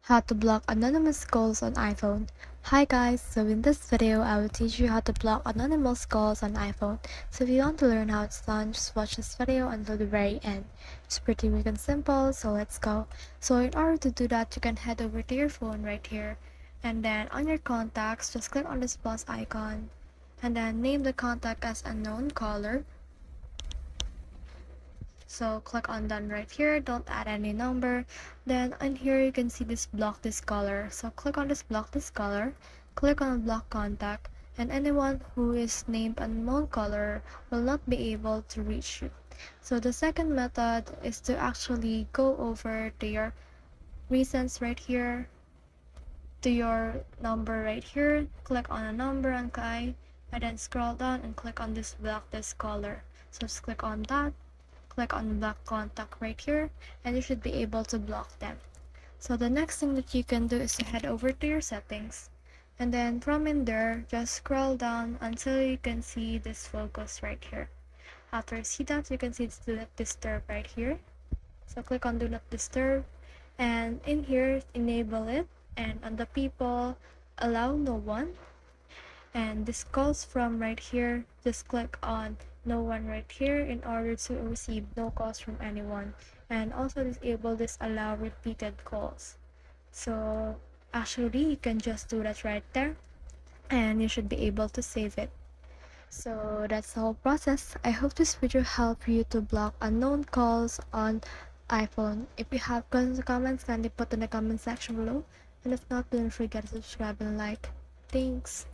How to block anonymous calls on iPhone. Hi guys, so in this video I will teach you how to block anonymous calls on iPhone. So if you want to learn how it's done, just watch this video until the very end. It's pretty quick and simple, so let's go. So in order to do that, you can head over to your phone right here, and then on your contacts, just click on this plus icon, and then name the contact as unknown caller. So click on done right here, don't add any number. Then on here you can see this block this caller. So click on this block this caller, click on block contact, and anyone who is named unknown caller will not be able to reach you. So the second method is to actually go over to your recents right here, to your number right here, click on a number and then scroll down and click on this block this caller. So just click on that, click on block contact right here, and you should be able to block them. So the next thing that you can do is to head over to your settings, and then from in there just scroll down until you can see this focus right here. After you see that, you can see it's do not disturb right here. So click on do not disturb, and in here enable it, and on the people allow no one, and this calls from right here, just click on no one right here in order to receive no calls from anyone, and also disable this allow repeated calls. So actually you can just do that right there, and you should be able to save it. So that's the whole process. I hope this video helped you to block unknown calls on iPhone. If you have questions or comments, kindly put in the comment section below, and if not, don't forget to subscribe and like. Thanks.